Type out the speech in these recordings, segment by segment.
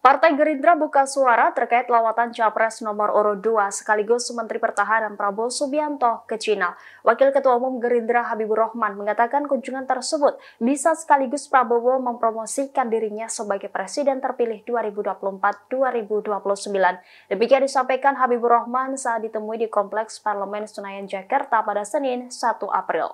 Partai Gerindra buka suara terkait lawatan Capres nomor urut 2 sekaligus Menteri Pertahanan Prabowo Subianto ke Cina. Wakil Ketua Umum Gerindra Habibur Rahman mengatakan kunjungan tersebut bisa sekaligus Prabowo mempromosikan dirinya sebagai Presiden terpilih 2024-2029. Demikian disampaikan Habibur Rahman saat ditemui di Kompleks Parlemen Senayan Jakarta pada Senin 1 April.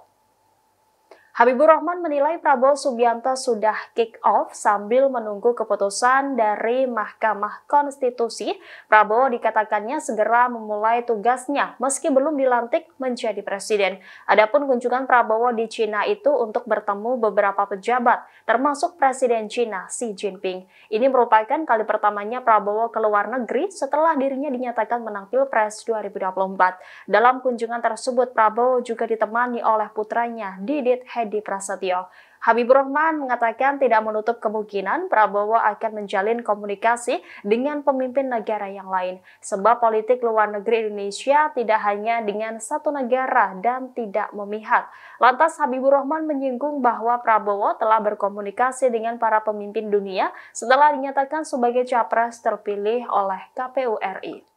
Habibur Rahman menilai Prabowo Subianto sudah kick off sambil menunggu keputusan dari Mahkamah Konstitusi. Prabowo dikatakannya segera memulai tugasnya meski belum dilantik menjadi presiden. Adapun kunjungan Prabowo di Cina itu untuk bertemu beberapa pejabat, termasuk Presiden Cina Xi Jinping. Ini merupakan kali pertamanya Prabowo ke luar negeri setelah dirinya dinyatakan menang Pilpres 2024. Dalam kunjungan tersebut, Prabowo juga ditemani oleh putranya Didit Hedi Prasetyo. Habibur Rahman mengatakan tidak menutup kemungkinan Prabowo akan menjalin komunikasi dengan pemimpin negara yang lain. Sebab politik luar negeri Indonesia tidak hanya dengan satu negara dan tidak memihak. Lantas Habibur Rahman menyinggung bahwa Prabowo telah berkomunikasi dengan para pemimpin dunia setelah dinyatakan sebagai capres terpilih oleh KPU RI.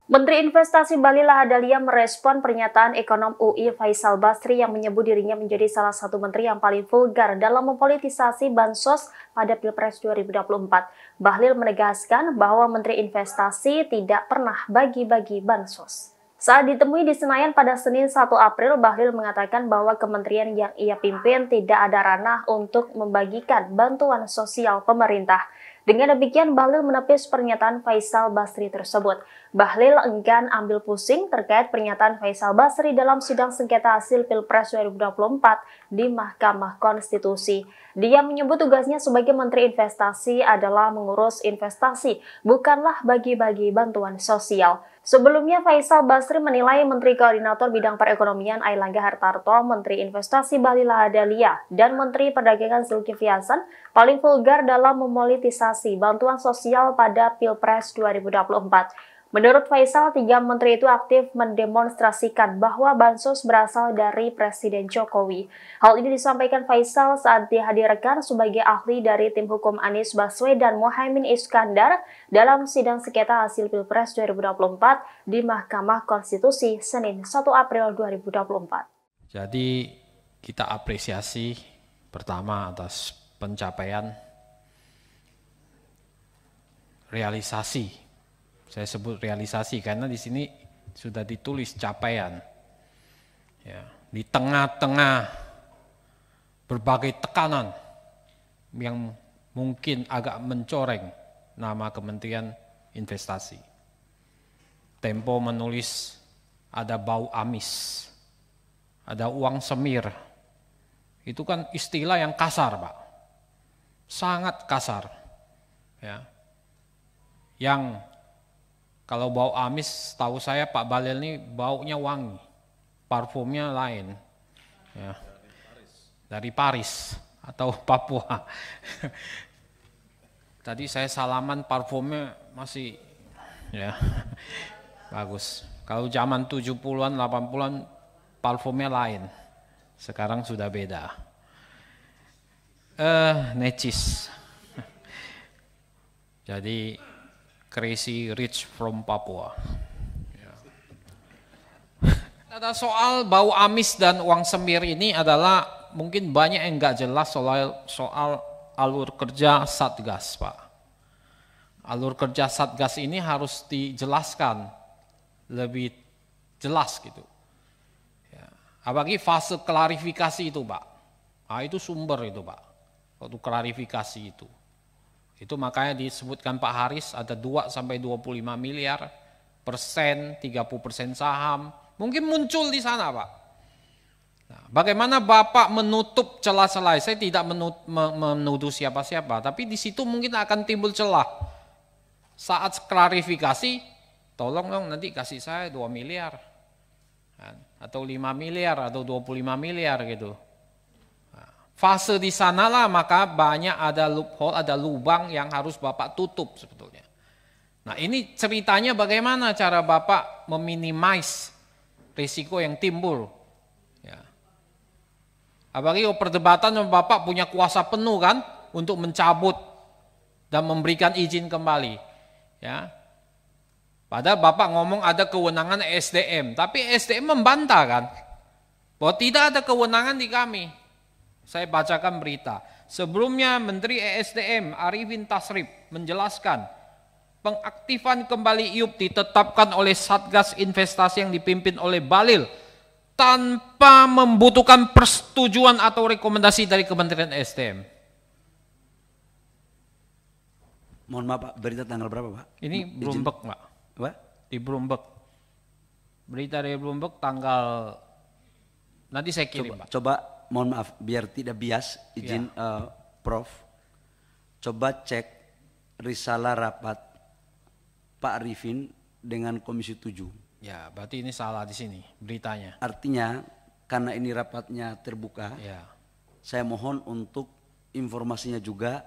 Menteri Investasi Bahlil Lahadalia merespon pernyataan ekonom UI Faisal Basri yang menyebut dirinya menjadi salah satu menteri yang paling vulgar dalam mempolitisasi bansos pada Pilpres 2024. Bahlil menegaskan bahwa Menteri Investasi tidak pernah bagi-bagi bansos. Saat ditemui di Senayan pada Senin 1 April, Bahlil mengatakan bahwa kementerian yang ia pimpin tidak ada ranah untuk membagikan bantuan sosial pemerintah. Dengan demikian, Bahlil menepis pernyataan Faisal Basri tersebut. Bahlil enggan ambil pusing terkait pernyataan Faisal Basri dalam sidang sengketa hasil Pilpres 2024 di Mahkamah Konstitusi. Dia menyebut tugasnya sebagai Menteri Investasi adalah mengurus investasi, bukanlah bagi-bagi bantuan sosial. Sebelumnya, Faisal Basri menilai Menteri Koordinator Bidang Perekonomian Airlangga Hartarto, Menteri Investasi Bahlil Lahadalia, dan Menteri Perdagangan Zulkifli Hasan paling vulgar dalam memolitisasi bantuan sosial pada Pilpres 2024. Menurut Faisal, 3 menteri itu aktif mendemonstrasikan bahwa bansos berasal dari Presiden Jokowi. Hal ini disampaikan Faisal saat dihadirkan sebagai ahli dari tim hukum Anies Baswedan Muhaimin Iskandar dalam sidang sengketa hasil Pilpres 2024 di Mahkamah Konstitusi Senin 1 April 2024. Jadi kita apresiasi pertama atas pencapaian realisasi. Saya sebut realisasi karena di sini sudah ditulis capaian. Ya, di tengah-tengah berbagai tekanan yang mungkin agak mencoreng nama Kementerian Investasi. Tempo menulis ada bau amis, ada uang semir. Itu kan istilah yang kasar, Pak. Sangat kasar. Ya. Yang kalau bau amis, tahu saya Pak Bahlil ini baunya wangi, parfumnya lain, ya. Dari Paris atau Papua. Tadi saya salaman parfumnya masih, ya, bagus. Kalau zaman 70-an, 80-an parfumnya lain, sekarang sudah beda. Necis. Jadi Crazy Rich from Papua. Ya. Ada soal bau amis dan uang semir ini adalah mungkin banyak yang nggak jelas soal alur kerja Satgas, Pak. Alur kerja Satgas ini harus dijelaskan lebih jelas gitu. Ya. Apalagi fase klarifikasi itu, Pak. Nah, itu sumber itu, Pak. Waktu klarifikasi itu. Itu makanya disebutkan Pak Haris ada 2-25 miliar persen, 30% saham. Mungkin muncul di sana, Pak. Nah, bagaimana Bapak menutup celah-celah? Saya tidak menuduh siapa-siapa, tapi di situ mungkin akan timbul celah. Saat klarifikasi, tolong dong nanti kasih saya 2 miliar. Atau 5 miliar, atau 25 miliar gitu. Fase di sanalah maka banyak ada loophole, ada lubang yang harus Bapak tutup sebetulnya. Nah ini ceritanya bagaimana cara Bapak meminimais risiko yang timbul. Ya. Apalagi perdebatan Bapak punya kuasa penuh kan untuk mencabut dan memberikan izin kembali. Ya. Padahal Bapak ngomong ada kewenangan SDM, tapi SDM membantah kan bahwa tidak ada kewenangan di kami. Saya bacakan berita. Sebelumnya Menteri ESDM Arifin Tasrif menjelaskan pengaktifan kembali IUP ditetapkan oleh Satgas Investasi yang dipimpin oleh Bahlil tanpa membutuhkan persetujuan atau rekomendasi dari Kementerian SDM. Mohon maaf Pak, berita tanggal berapa Pak? Ini Bloomberg Pak. Apa? Di Bloomberg. Berita dari Bloomberg tanggal, nanti saya kirim Pak. Coba mohon maaf, biar tidak bias, izin Prof. Coba cek risalah rapat Pak Arifin dengan Komisi 7. Ya, berarti ini salah di sini beritanya. Artinya karena ini rapatnya terbuka, Ya. saya mohon untuk informasinya juga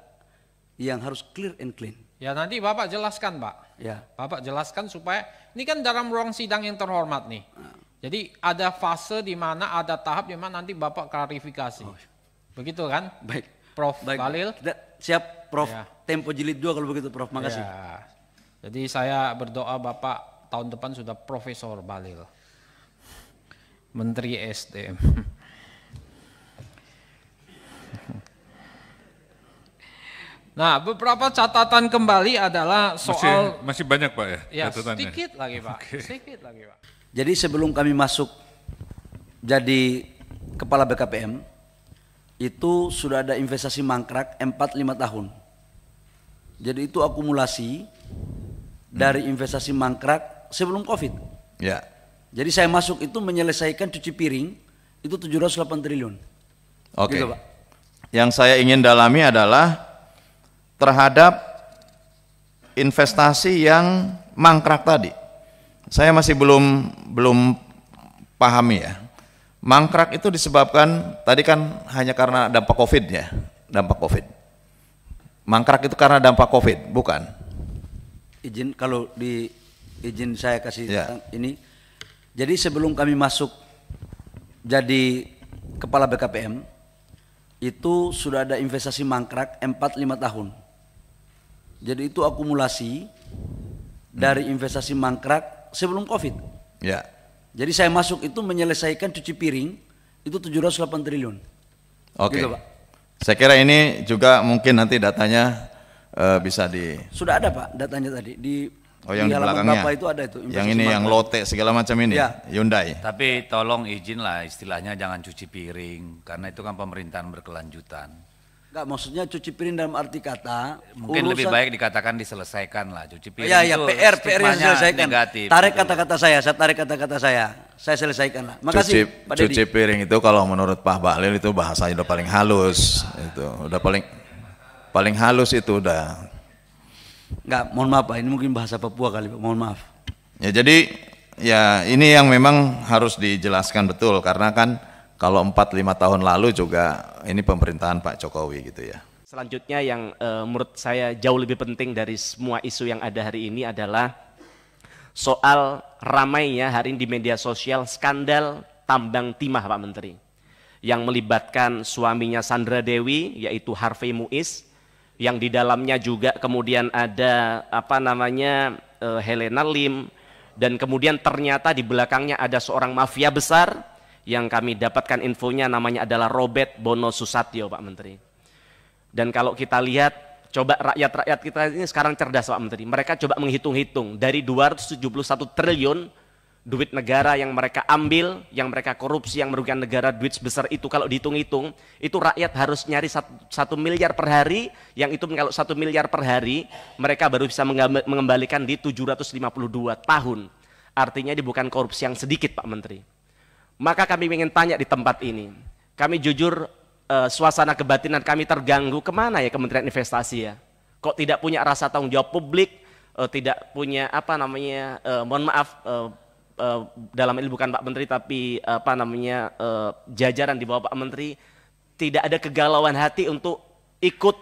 yang harus clear and clean. Ya nanti Bapak jelaskan Pak. Ya. Bapak jelaskan supaya ini kan dalam ruang sidang yang terhormat nih. Jadi ada fase di mana ada tahap di mana nanti Bapak klarifikasi. Begitu kan? Baik. Prof. Baik. Bahlil. Kita siap Prof. Ya. Tempo jilid 2 kalau begitu Prof. Makasih. Ya. Jadi saya berdoa Bapak tahun depan sudah Profesor Bahlil. Menteri SDM. Nah, beberapa catatan kembali adalah soal masih banyak Pak ya, ya catatannya. sedikit lagi Pak. Sedikit lagi Pak. Jadi sebelum kami masuk jadi kepala BKPM, itu sudah ada investasi mangkrak 4-5 tahun. Jadi itu akumulasi dari investasi mangkrak sebelum Covid. Ya. Jadi saya masuk itu menyelesaikan cuci piring itu 708 triliun. Oke. Gitu, Pak. Yang saya ingin dalami adalah terhadap investasi yang mangkrak tadi. Saya masih belum pahami ya. Mangkrak itu disebabkan tadi kan hanya karena dampak Covid ya, dampak Covid. Mangkrak itu karena dampak Covid, bukan? Izin kalau di izin saya kasih Ya. ini. Jadi sebelum kami masuk jadi kepala BKPM itu sudah ada investasi mangkrak 4-5 tahun. Jadi itu akumulasi dari investasi mangkrak sebelum Covid. Ya. Jadi saya masuk itu menyelesaikan cuci piring itu 708 triliun. Oke. Gitu, Pak. Saya kira ini juga mungkin nanti datanya bisa di. Sudah ada Pak datanya tadi di Yang di halaman belakangnya. Bapak itu ada itu. Yang ini yang lote segala macam ini. Ya. Hyundai. Tapi tolong izin lah istilahnya jangan cuci piring karena itu kan pemerintahan berkelanjutan. Enggak, maksudnya cuci piring dalam arti kata Mungkin lebih baik dikatakan diselesaikan lah cuci piring. Ya, itu PR yang stigmanya diselesaikan. negatif, Tarik gitu. kata-kata saya selesaikan lah. Makasih Pak Dedi. Cuci piring itu kalau menurut Pak Bahlil itu bahasanya udah paling halus. Itu udah paling halus itu udah. Enggak, mohon maaf Pak, ini mungkin bahasa Papua kali Pak, mohon maaf. Ya jadi ya ini yang memang harus dijelaskan betul karena kan kalau 4-5 tahun lalu juga ini pemerintahan Pak Jokowi gitu ya. Selanjutnya yang menurut saya jauh lebih penting dari semua isu yang ada hari ini adalah soal ramainya hari ini di media sosial skandal tambang timah Pak Menteri yang melibatkan suaminya Sandra Dewi yaitu Harvey Muiz, yang di dalamnya juga kemudian ada Helena Lim, dan kemudian ternyata di belakangnya ada seorang mafia besar yang kami dapatkan infonya namanya adalah Robert Bono Susatyo Pak Menteri. Dan kalau kita lihat coba rakyat kita ini sekarang cerdas Pak Menteri, mereka coba menghitung-hitung dari 271 triliun duit negara yang mereka ambil, yang mereka korupsi, yang merugikan negara, duit sebesar itu kalau dihitung-hitung, itu rakyat harus nyari 1 miliar per hari, yang itu kalau 1 miliar per hari, mereka baru bisa mengembalikan di 752 tahun. Artinya ini bukan korupsi yang sedikit Pak Menteri. Maka kami ingin tanya di tempat ini, kami jujur suasana kebatinan kami terganggu, kemana ya Kementerian Investasi ya? Kok tidak punya rasa tanggung jawab publik, tidak punya mohon maaf, dalam ini bukan Pak Menteri tapi jajaran di bawah Pak Menteri tidak ada kegalauan hati untuk ikut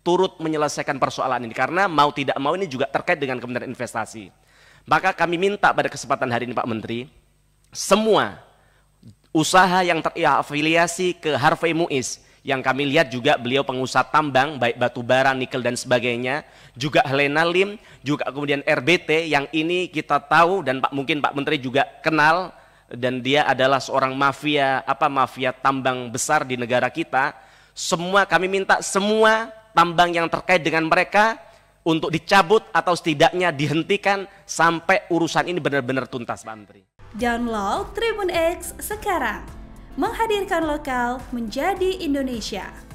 turut menyelesaikan persoalan ini, karena mau tidak mau ini juga terkait dengan Kementerian Investasi. Maka kami minta pada kesempatan hari ini Pak Menteri, semua usaha yang terafiliasi ke Harvey Muiz, yang kami lihat juga beliau pengusaha tambang, baik batu bara, nikel dan sebagainya, juga Helena Lim, juga kemudian RBT, yang ini kita tahu dan mungkin Pak Menteri juga kenal, dan dia adalah seorang mafia tambang besar di negara kita. Semua kami minta semua tambang yang terkait dengan mereka untuk dicabut atau setidaknya dihentikan sampai urusan ini benar-benar tuntas, Pak Menteri. Download Tribun X sekarang, menghadirkan lokal menjadi Indonesia.